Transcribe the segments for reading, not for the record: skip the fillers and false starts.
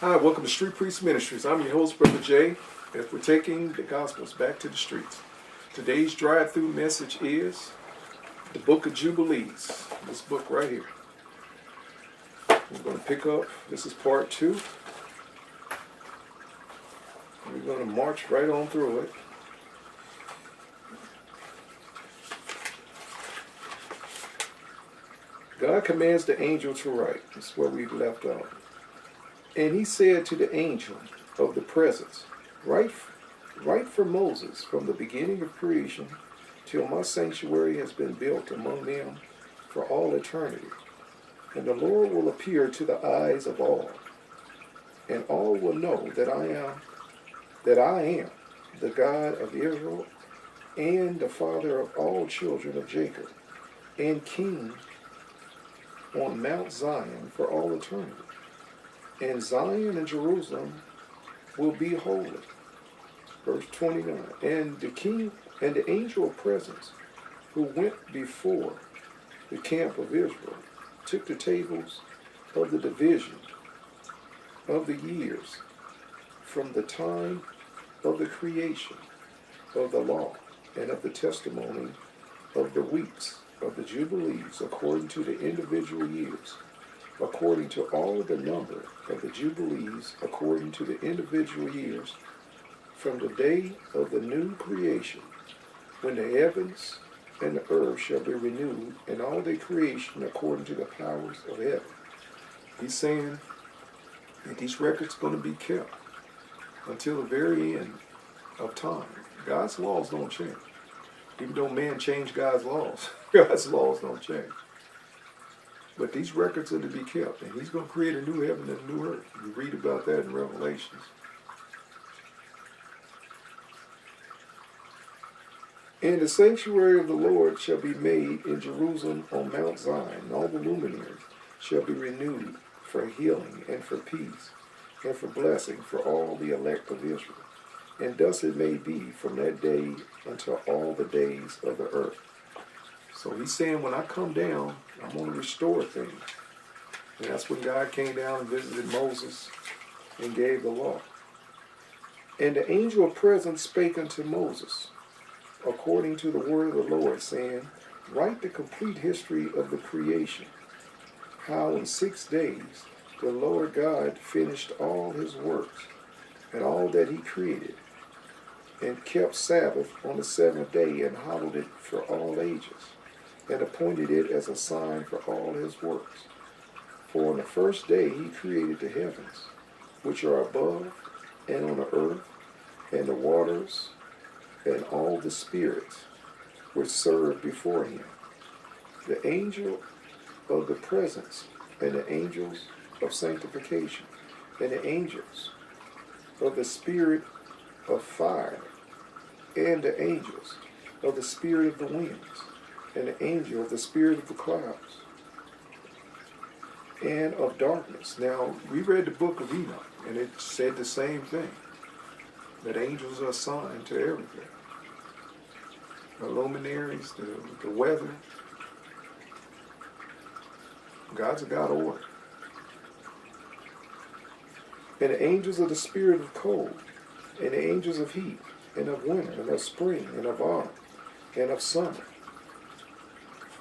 Hi, welcome to Street Priest Ministries. I'm your host, Brother Jay, as we're taking the Gospels back to the streets. Today's drive-through message is the Book of Jubilees. This book right here. We're going to pick up, this is part 2. We're going to march right on through it. God commands the angel to write. That's where we left off. And he said to the angel of the presence, write for Moses from the beginning of creation till my sanctuary has been built among them for all eternity. And the Lord will appear to the eyes of all, and all will know that I am the God of Israel and the father of all children of Jacob, and king on Mount Zion for all eternity. And Zion and Jerusalem will be holy. Verse 29. And the king and the angel of presence who went before the camp of Israel took the tables of the division of the years from the time of the creation of the law and of the testimony of the weeks of the Jubilees according to the individual years, according to all the number of the Jubilees, according to the individual years, from the day of the new creation, when the heavens and the earth shall be renewed, and all their creation according to the powers of heaven. He's saying that these records are going to be kept until the very end of time. God's laws don't change. Even though man changed God's laws, God's laws don't change. But these records are to be kept, and he's going to create a new heaven and a new earth. You read about that in Revelations. And the sanctuary of the Lord shall be made in Jerusalem on Mount Zion, and all the luminaries shall be renewed for healing and for peace and for blessing for all the elect of Israel. And thus it may be from that day until all the days of the earth. So he's saying, when I come down, I'm going to restore things. And that's when God came down and visited Moses and gave the law. And the angel of presence spake unto Moses, according to the word of the Lord, saying, write the complete history of the creation, how in 6 days the Lord God finished all his works, and all that he created, and kept Sabbath on the 7th day, and hallowed it for all ages, and appointed it as a sign for all his works. For on the first day he created the heavens, which are above, and on the earth, and the waters, and all the spirits which serve before him, the angel of the presence, and the angels of sanctification, and the angels of the spirit of fire, and the angels of the spirit of the winds, and the angel of the spirit of the clouds, and of darkness. Now, we read the book of Enoch, and it said the same thing, that angels are assigned to everything. The luminaries, the weather. God's a God of order. And the angels of the spirit of cold, and the angels of heat, and of winter, and of spring, and of autumn, and of summer,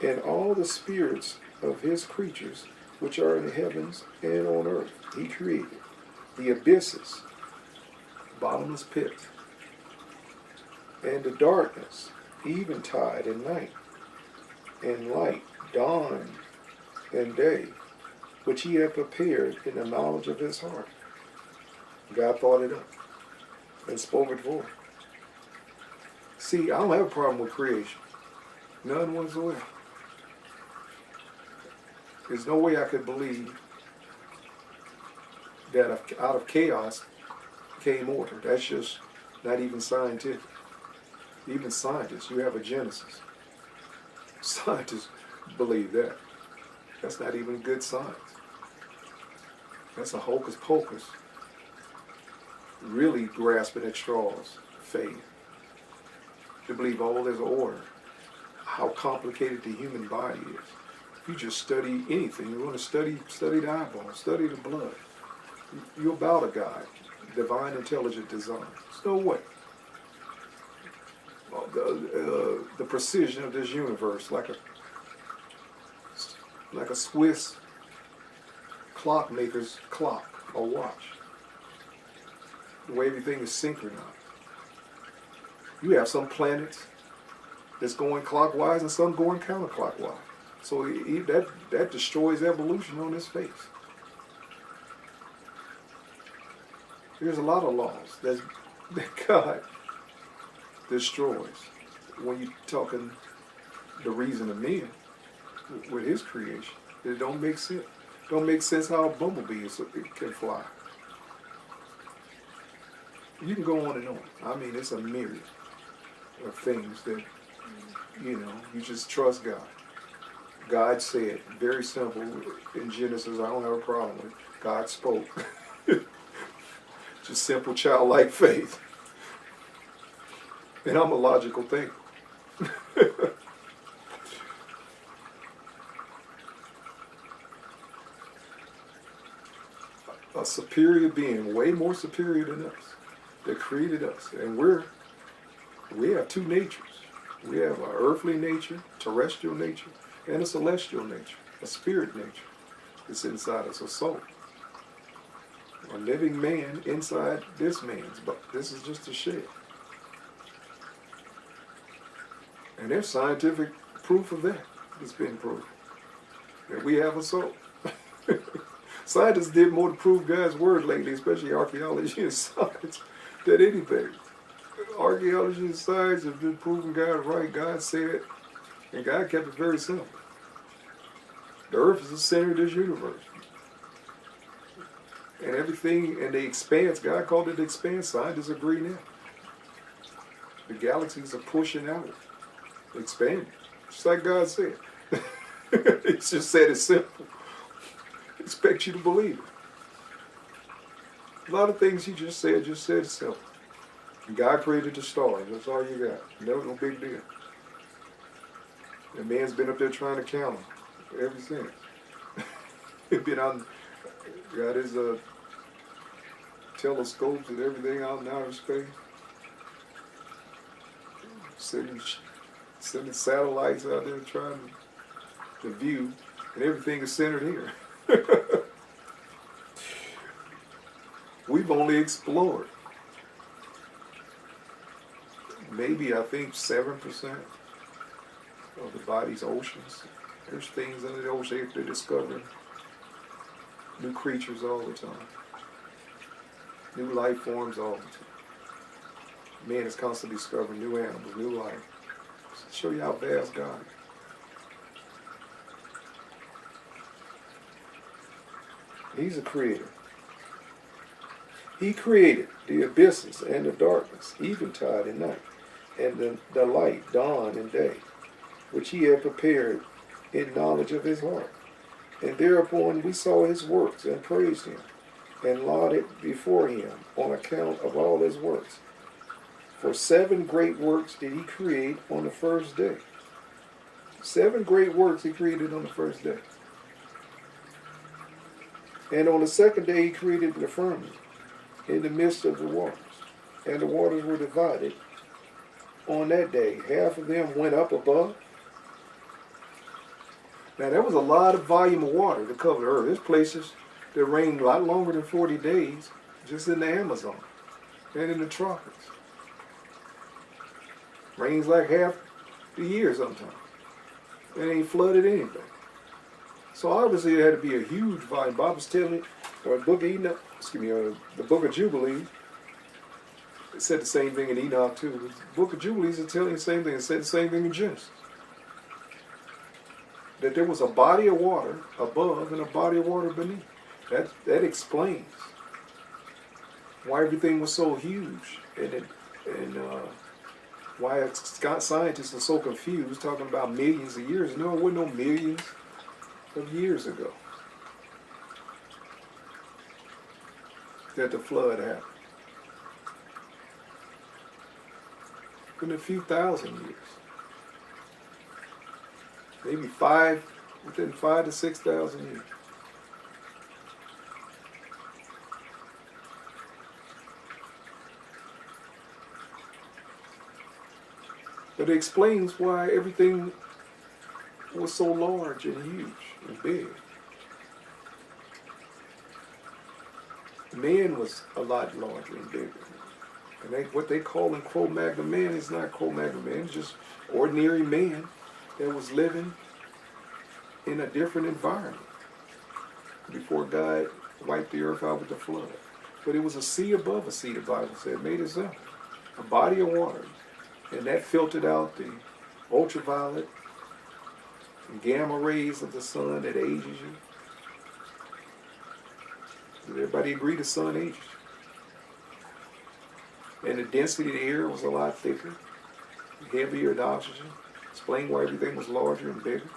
and all the spirits of his creatures which are in the heavens and on earth he created, the abysses, bottomless pits, and the darkness, eventide and night, and light, dawn and day, which he had prepared in the knowledge of his heart. God thought it up and spoke it forth. See, I don't have a problem with creation. None whatsoever. There's no way I could believe that out of chaos came order. That's just not even scientific. Even scientists, you have a Genesis. Scientists believe that. That's not even good science. That's a hocus pocus. Really grasping at straws, faith. To believe, oh, there's order. How complicated the human body is. You just study anything. You want to study the eyeball, study the blood. you're about a God, divine, intelligent design. There's no way. The precision of this universe, like a Swiss clockmaker's clock or watch. The way everything is synchronized. You have some planets that's going clockwise and some going counterclockwise. So that destroys evolution on its face. There's a lot of laws that God destroys when you're talking the reason of men with his creation. It don't make sense. Don't make sense how a bumblebee can fly. You can go on and on. I mean, it's a myriad of things that, you just trust God. God said, very simple, in Genesis, I don't have a problem with it. God spoke. Just simple childlike faith. And I'm a logical thinker. A superior being, way more superior than us, that created us. And we have two natures. We have an earthly nature, terrestrial nature, and a celestial nature, a spirit nature that's inside us, a soul. A living man inside this man's, but this is just a shell. And there's scientific proof of that. It's been proven that we have a soul. Scientists did more to prove God's word lately, especially archaeology and science, than anything. Archaeology and science have been proving God right. God said, and God kept it very simple. The earth is the center of this universe. And everything in the expanse, God called it the expanse. Scientists agree now. The galaxies are pushing out, expanding. Just like God said. It's just said it's simple. Expect you to believe it. A lot of things he just said it's simple. God created the stars. That's all you got. That was no big deal. And man's been up there trying to count them ever since. Been on, got his telescopes and everything out in outer space. Sending satellites out there trying to view, and everything is centered here. We've only explored maybe, I think, 7% of the body's oceans. There's things under the ocean. They're discovering new creatures all the time, new life forms all the time. Man is constantly discovering new animals, new life. To show you how vast God is. He's a creator. He created the abysses and the darkness, eventide and night, and the light, dawn and day, which he had prepared in knowledge of his heart. And thereupon we saw his works and praised him, and lauded before him on account of all his works. For 7 great works did he create on the first day. 7 great works he created on the first day. And on the second day he created the firmament in the midst of the waters. And the waters were divided. On that day, half of them went up above. Now there was a lot of volume of water to cover the earth. There's places that rain a lot longer than 40 days just in the Amazon and in the tropics. Rains like half the year sometimes. It ain't flooded anything. So obviously there had to be a huge volume. Bob was telling me, the Book of Jubilees, it said the same thing in Enoch too. The Book of Jubilees is telling you the same thing. It said the same thing in Genesis. That there was a body of water above and a body of water beneath. That explains why everything was so huge and why scientists are so confused talking about millions of years. No, it wasn't no millions of years ago that the flood happened. In a few thousand years. Maybe within 5,000 to 6,000 years. But it explains why everything was so large and huge and big. Man was a lot larger and bigger. And what they call in Cro-Magnon man is not Cro-Magnon man. It's just ordinary man that was living in a different environment before God wiped the earth out with the flood. But it was a sea above a sea, the Bible said, made itself. A body of water. And that filtered out the ultraviolet and gamma rays of the sun that ages you. Does everybody agree the sun ages you? And the density of the air was a lot thicker, heavier than oxygen. Explain why everything was larger and bigger.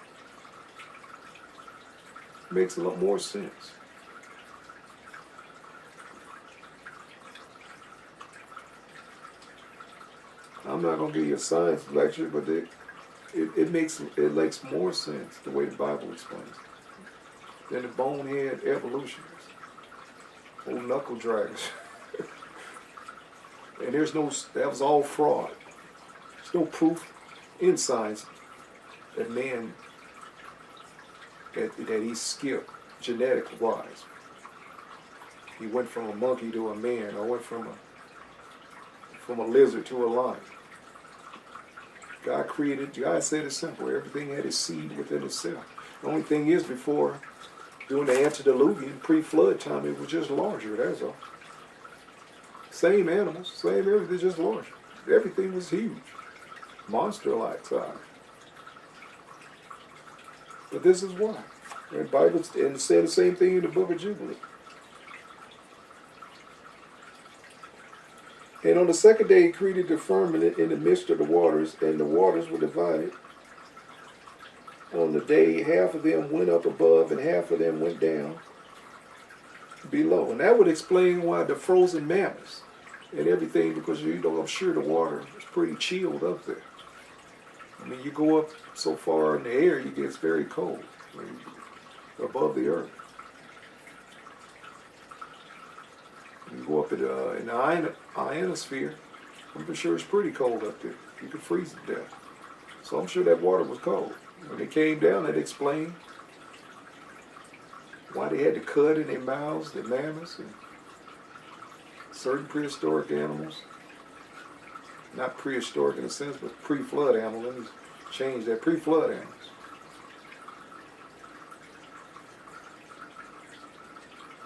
It makes a lot more sense. I'm not going to give you a science lecture, but it makes more sense the way the Bible explains it than the bonehead evolutionists, old knuckle draggers. And that was all fraud. There's no proof in science that man, that he skipped genetic wise. He went from a monkey to a man, or went from a lizard to a lion. God said it's simple. Everything had its seed within itself. The only thing is, during the antediluvian, pre-flood time, it was just larger, that's all. Same animals, same everything, just larger. Everything was huge. Monster-like size. But this is why. And the Bible said the same thing in the Book of Jubilees. And on the second day he created the firmament in the midst of the waters, and the waters were divided. On the day, half of them went up above, and half of them went down below. And that would explain why the frozen mammoths and everything, because I'm sure the water is pretty chilled up there. I mean, you go up so far in the air, it's very cold, above the earth. You go up in the ionosphere, I'm sure it's pretty cold up there. You could freeze to death. So I'm sure that water was cold. When it came down, that explained why they had to cut in their mouths, the mammoths, and certain prehistoric animals. Not prehistoric in a sense, but pre-flood animals. Let me change that. Pre-flood animals.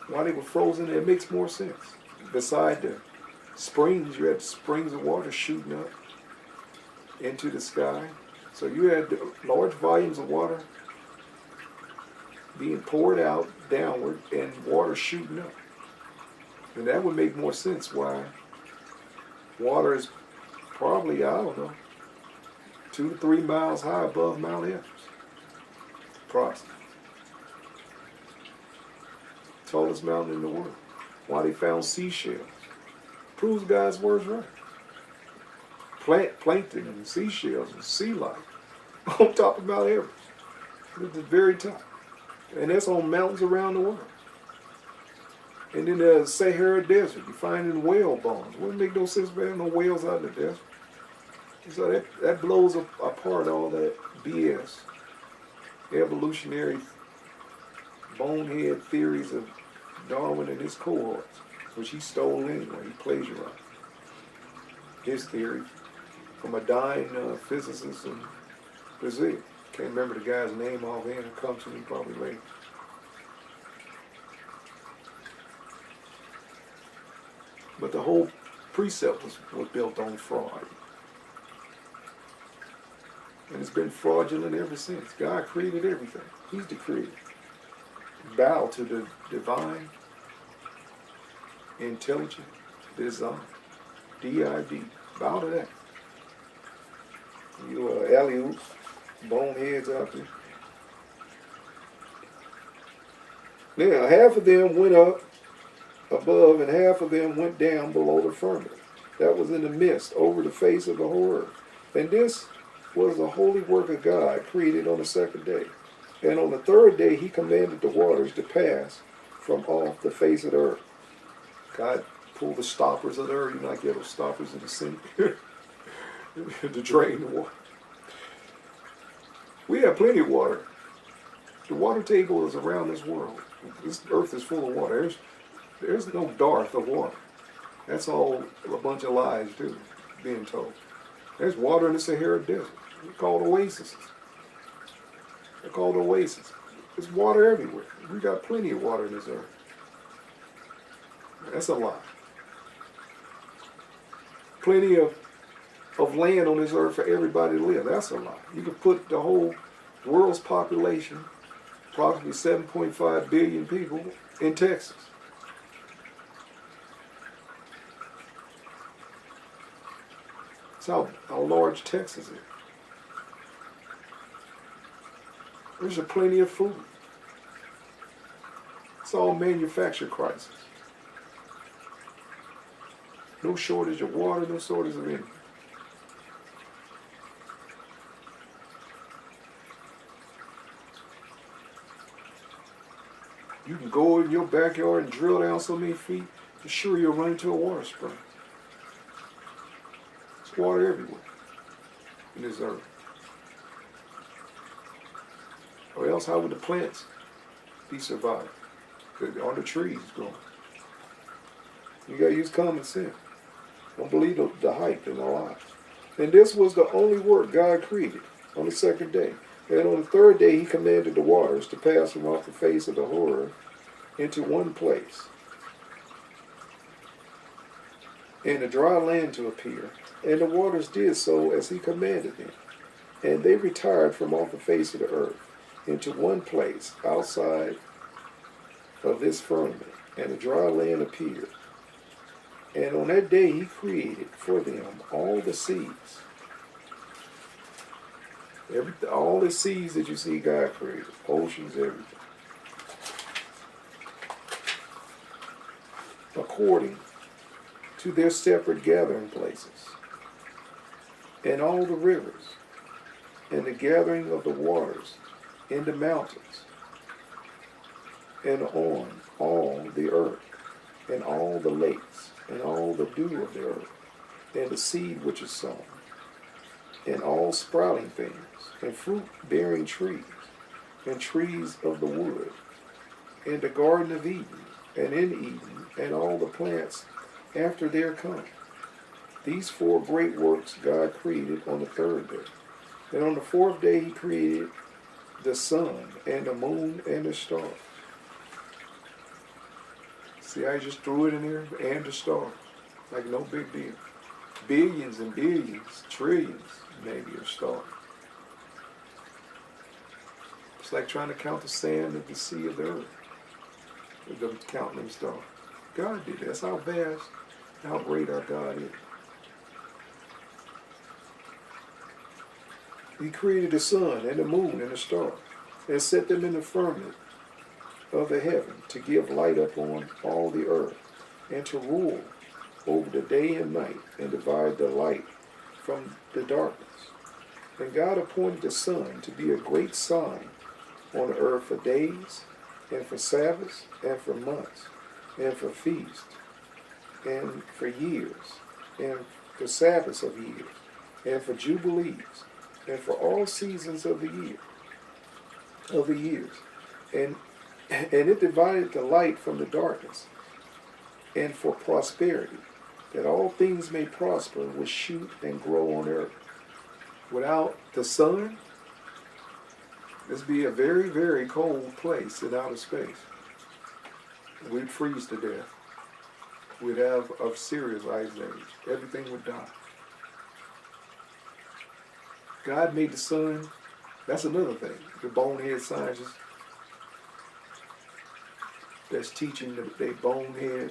Why they were frozen, it makes more sense. Beside the springs, you had springs of water shooting up into the sky. So you had large volumes of water being poured out downward and water shooting up. And that would make more sense why water is probably, 2 to 3 miles high above Mount Everest. Approximately. Tallest mountain in the world. Why they found seashells. Proves God's word's right. Plankton and seashells and sea life on top of Mount Everest. At the very top. And that's on mountains around the world. And then the Sahara Desert, you find in whale bones. Wouldn't make no sense for having no whales out in the desert. So that blows apart all that BS. Evolutionary bonehead theories of Darwin and his cohorts, which he stole anyway. He plagiarized his theory from a dying physicist in Brazil. Can't remember the guy's name offhand. It'll come to me probably later. But the whole precept was built on fraud. And it's been fraudulent ever since. God created everything. He's the creator. Bow to the divine, intelligent design. D-I-D. Bow to that. You alley-oops, boneheads out there. Now, half of them went up above and half of them went down below the firmament. That was in the midst, over the face of the whole earth. And this was the holy work of God created on the second day. And on the third day he commanded the waters to pass from off the face of the earth. God pulled the stoppers of the earth. You know, like you have those stoppers in the sink. to drain the water. We have plenty of water. The water table is around this world. This earth is full of water. There's no dearth of water. That's all a bunch of lies too, being told. There's water in the Sahara Desert. They're called oases. They're called oases. There's water everywhere. We got plenty of water in this earth. That's a lie. Plenty of land on this earth for everybody to live. That's a lie. You could put the whole world's population, approximately 7.5 billion people, in Texas. That's how large Texas is. There's plenty of food. It's all manufactured crisis. No shortage of water, no shortage of anything. You can go in your backyard and drill down so many feet, for sure you'll run into a water spring. There's water everywhere in this earth. Or else how would the plants be survived? All the trees growing. You gotta use common sense. Don't believe the hype and the lies. And this was the only work God created on the second day. And on the third day he commanded the waters to pass from off the face of the whole earth into one place, and the dry land to appear. And the waters did so as he commanded them. And they retired from off the face of the earth into one place outside of this firmament, and the dry land appeared. And on that day he created for them all the seas. All the seas that you see God created, oceans, everything, according to their separate gathering places, and all the rivers, and the gathering of the waters in the mountains, and on all the earth, and all the lakes, and all the dew of the earth, and the seed which is sown, and all sprouting things, and fruit-bearing trees, and trees of the wood, and the garden of Eden, and in Eden, and all the plants after their kind. These four great works God created on the third day. And on the fourth day he created the sun, and the moon, and the stars. See, I just threw it in there, and the stars. Like no big deal. Billions and billions, trillions, maybe, of stars. It's like trying to count the sand of the sea of the earth. Counting them stars. God did that. That's how vast, how great our God is. He created the sun and the moon and the stars, and set them in the firmament of the heaven to give light upon all the earth, and to rule over the day and night, and divide the light from the darkness. And God appointed the sun to be a great sign on the earth for days, and for Sabbaths, and for months, and for feasts, and for years, and for Sabbaths of years, and for jubilees, and for all seasons of the years. And it divided the light from the darkness, and for prosperity, that all things may prosper, which shoot and grow on earth. Without the sun, this would be a very, very cold place in outer space. We'd freeze to death. We'd have a serious ice age. Everything would die. God made the sun. That's another thing. The bonehead scientists that's teaching their bonehead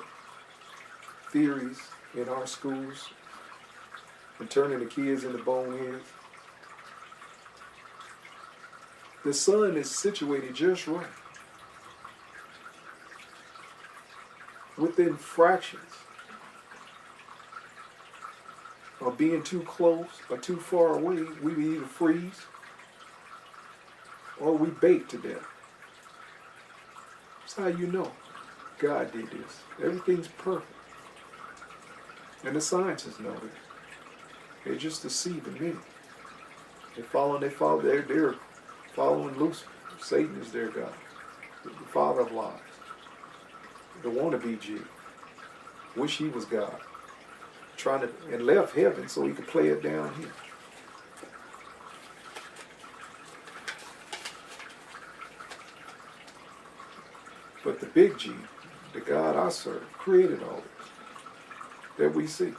theories in our schools and turning the kids into boneheads. The sun is situated just right, within fractions of being too close or too far away. We either freeze or we bake to death. That's how you know God did this. Everything's perfect. And the scientists know this. They're just deceiving many. They're following Lucifer. Satan is their God, the father of lies. The wannabe Jew. Wish he was God. And left heaven so he could play it down here. But the big G, the God I serve, created all this that we see.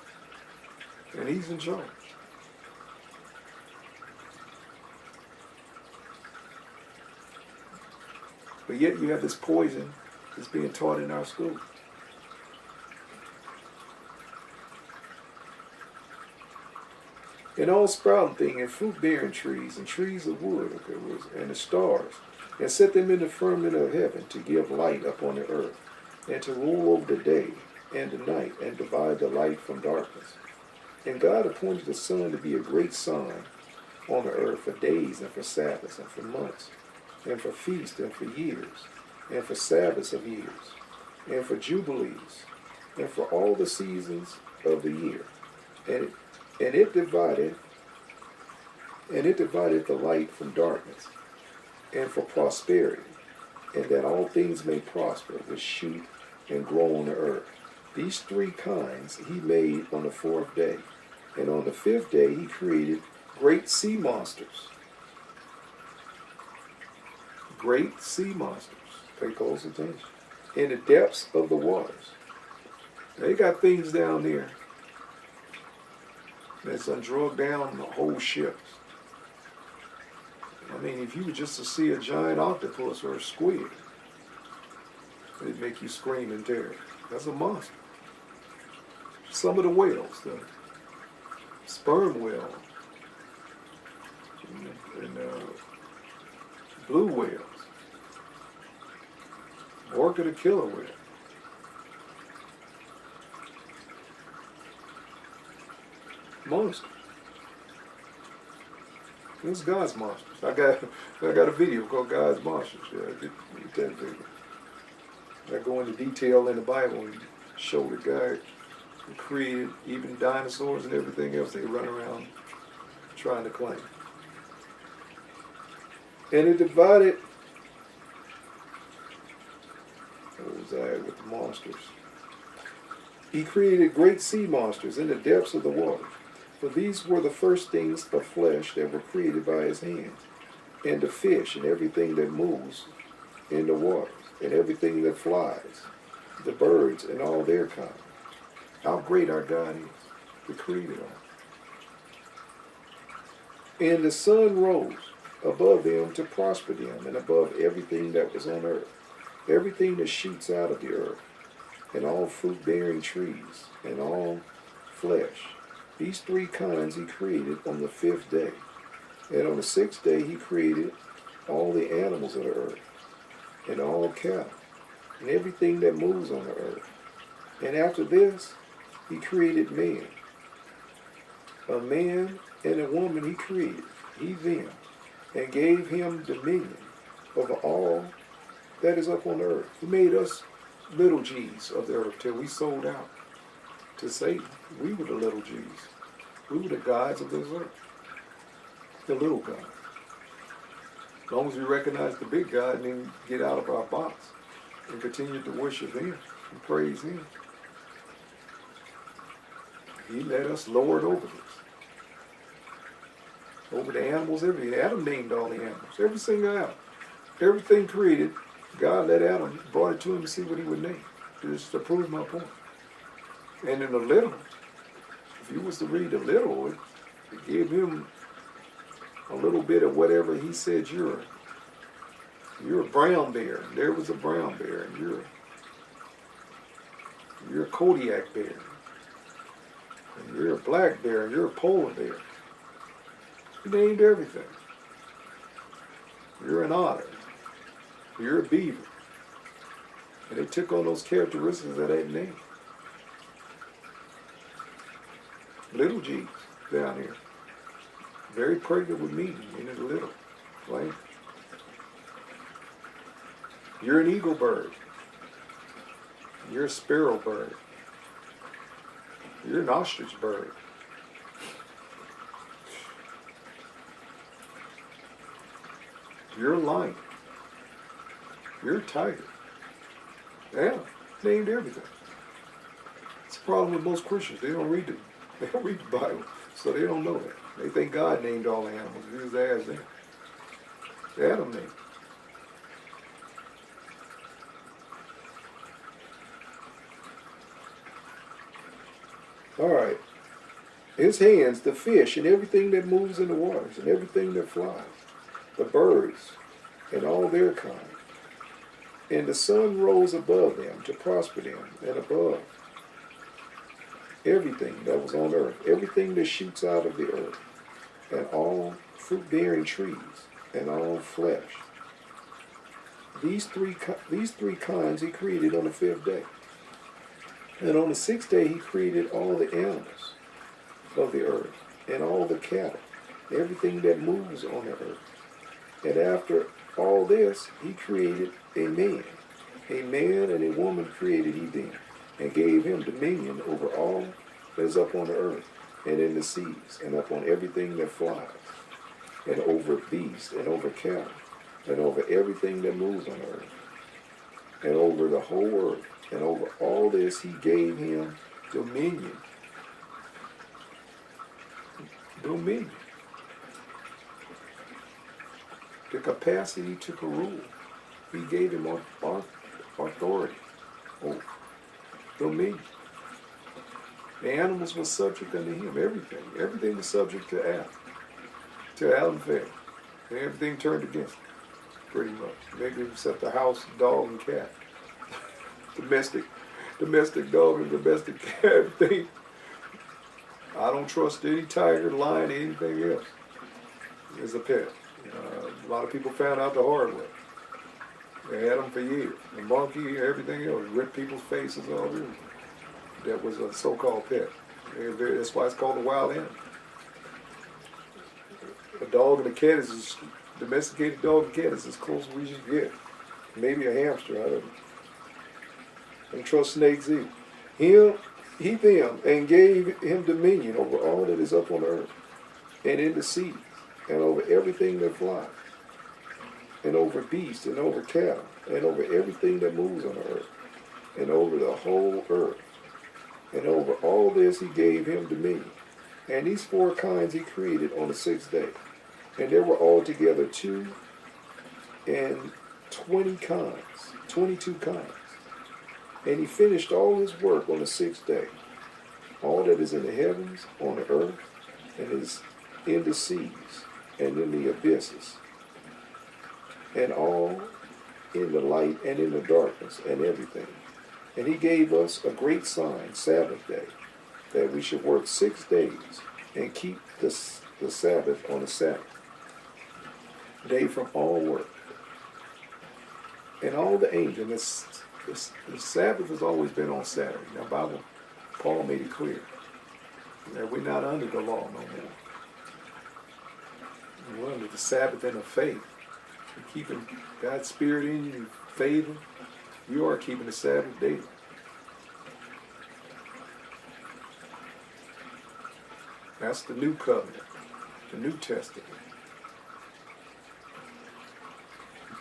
And he's in charge. But yet you have this poison that's being taught in our schools. And all sprouting thing and fruit-bearing trees and trees of wood, and the stars, and set them in the firmament of heaven to give light upon the earth, and to rule over the day and the night, and divide the light from darkness. And God appointed the sun to be a great sign on the earth for days and for Sabbaths and for months, and for feasts and for years, and for Sabbaths of years, and for jubilees, and for all the seasons of the year. And it divided the light from darkness, and for prosperity, and that all things may prosper, which shoot and grow on the earth. These three kinds he made on the fourth day. And on the fifth day he created great sea monsters. Great sea monsters. Pay close attention. In the depths of the waters. They got things down there that's drug down the whole ships. I mean, if you were just to see a giant octopus or a squid, it'd make you scream in terror. That's a monster. Some of the whales, the sperm whale, and blue whales, orca the killer whale. Monsters. It's God's monsters. I got a video called God's Monsters. Yeah, I did that video. I go into detail in the Bible and show the guy who created even dinosaurs and everything else they run around trying to claim. And it divided. Where was I with the monsters? He created great sea monsters in the depths of the water. For these were the first things of flesh that were created by his hands, and the fish and everything that moves in the waters, and everything that flies, the birds and all their kind. How great our God is, the creator of. And the sun rose above them to prosper them, and above everything that was on earth, everything that shoots out of the earth, and all fruit-bearing trees, and all flesh. These three kinds he created on the fifth day. And on the sixth day he created all the animals of the earth, and all cattle, and everything that moves on the earth. And after this he created man. A man and a woman he created, he them, and gave him dominion over all that is up on the earth. He made us little g's of the earth till we sold out to Satan. We were the little g's. We were the gods of this earth. The little God. As long as we recognize the big God and then get out of our box and continue to worship him and praise him. He let us lord over this. Over the animals, everything. Adam named all the animals. Every single animal. Everything created, God let Adam, brought it to him to see what he would name. Just to prove my point. And in the little, if you was to read the little, it gave him a little bit of whatever he said you're a brown bear. And there was a brown bear, and you're a Kodiak bear. And you're a black bear, and you're a polar bear. He named everything. You're an otter. You're a beaver. And they took on those characteristics of that name. Little G's down here. Very pregnant with meaning in it little. Right? You're an eagle bird. You're a sparrow bird. You're an ostrich bird. You're a lion. You're a tiger. Yeah, named everything. It's a problem with most Christians. They don't read the Bible, so they don't know that. They think God named all the animals. He was asked them. Adam named. All right. His hands, the fish, and everything that moves in the waters, and everything that flies, the birds, and all their kind. And the sun rose above them to prosper them, and above everything that was on earth, everything that shoots out of the earth, and all fruit-bearing trees, and all flesh. These three kinds he created on the fifth day. And on the sixth day he created all the animals of the earth, and all the cattle, everything that moves on the earth. And after all this, he created a man. A man and a woman created he them, and gave him dominion over all that is up on the earth, and in the seas, and upon everything that flies, and over beasts, and over cattle, and over everything that moves on the earth, and over the whole earth. And over all this he gave him dominion. Dominion. The capacity to rule. He gave him authority. Oh, dominion. The animals were subject unto him. Everything. Everything was subject to Adam. To Adam fell. And everything turned against him. Pretty much. Maybe except the house, dog, and cat. Domestic dog and domestic cat, everything. I don't trust any tiger, lion, or anything else as a pet. A lot of people found out the hard way. They had them for years. The monkey, everything else, ripped people's faces all over. That was a so-called pet. That's why it's called a wild animal. A dog and a cat is domesticated dog and cat is as close as we should get. Maybe a hamster, I don't know. And trust snakes either. He them, and gave him dominion over all that is up on the earth, and in the sea, and over everything that flies, and over beasts, and over cattle, and over everything that moves on the earth, and over the whole earth. And over all this he gave him dominion. And these four kinds he created on the sixth day. And there were altogether 22 kinds. And he finished all his work on the sixth day. All that is in the heavens, on the earth, and is in the seas, and in the abysses, and all in the light and in the darkness, and everything. And he gave us a great sign, Sabbath day, that we should work 6 days, and keep the Sabbath on the Sabbath day from all work. And all the angels, the Sabbath has always been on Saturday. Now, Paul made it clear that we're not under the law no more. We're under the Sabbath and the faith. You're keeping God's Spirit in you, favor. You are keeping the Sabbath daily. That's the new covenant, the New Testament.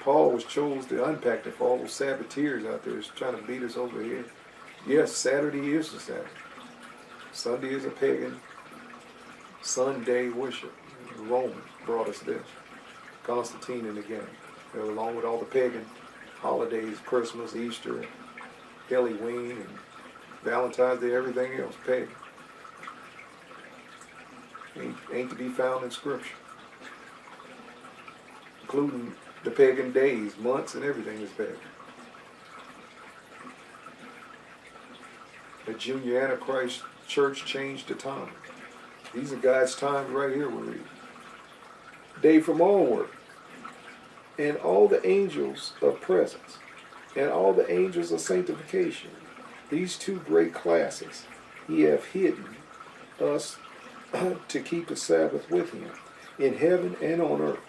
Paul was chose to unpack it for all those Sabbateers out there that's trying to beat us over here. Yes, Saturday is the Sabbath. Sunday is a pagan Sunday worship. Rome brought us this. Constantine and the gang. Along with all the pagan holidays, Christmas, Easter, Halloween, and Valentine's Day, everything else, pagan. Ain't to be found in Scripture. Including the pagan days, months, and everything is pagan. The Junior Antichrist Church changed the time. These are God's times right here we're reading. Day from all work, and all the angels of presence, and all the angels of sanctification. These two great classes he hath hidden us to keep the Sabbath with him, in heaven and on earth.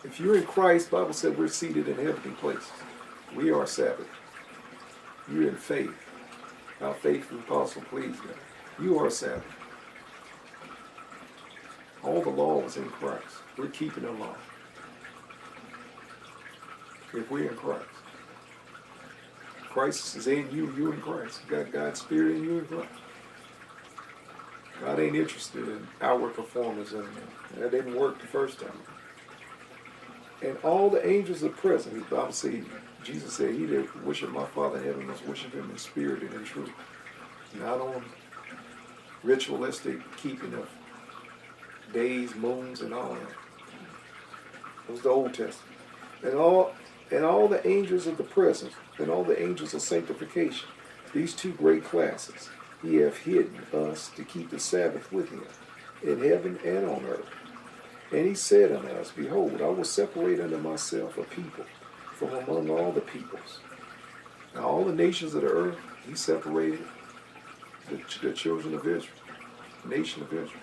If you're in Christ, the Bible said we're seated in heavenly places. We are Sabbath. You're in faith. Our faith and apostle, please God. You are Sabbath. All the law was in Christ. We're keeping the law. If we're in Christ. Christ is in you, you in Christ. You got God's Spirit in you in Christ. God ain't interested in outward performance anymore. That didn't work the first time. And all the angels are present. The Bible says, Jesus said, he that worship my Father in heaven must worship him in spirit and in truth. Not on ritualistic keeping of days, moons, and all that. It was the Old Testament. And all the angels of the presence, and all the angels of sanctification, these two great classes, he hath hidden us to keep the Sabbath with him, in heaven and on earth. And he said unto us, behold, I will separate unto myself a people from among all the peoples. Now all the nations of the earth, he separated the children of Israel, the nation of Israel.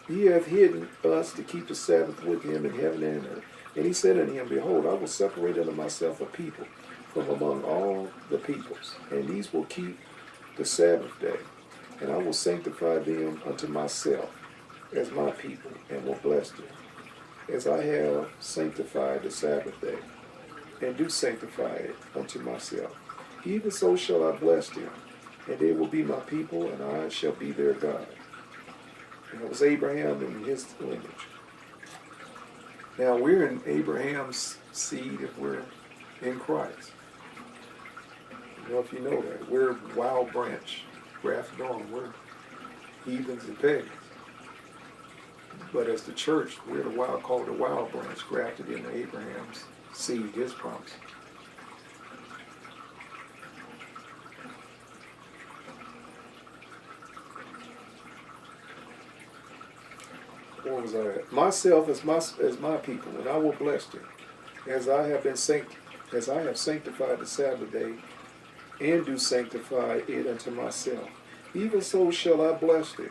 He hath hidden us to keep the Sabbath with him in heaven and earth. And he said unto him, behold, I will separate unto myself a people from among all the peoples, and these will keep the Sabbath day, and I will sanctify them unto myself as my people, and will bless them, as I have sanctified the Sabbath day, and do sanctify it unto myself. Even so shall I bless them, and they will be my people, and I shall be their God. And it was Abraham in his lineage. Now we're in Abraham's seed if we're in Christ. I don't know if you know that. We're a wild branch grafted on. We're heathens and pagans. But as the church, we're the wild, called the wild branch, grafted into Abraham's seed, his promise. Where was I at? Myself as my people, and I will bless them, as I have sanctified the Sabbath day, and do sanctify it unto myself. Even so shall I bless them,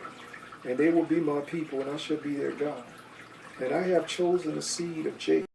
and they will be my people, and I shall be their God. And I have chosen the seed of Jacob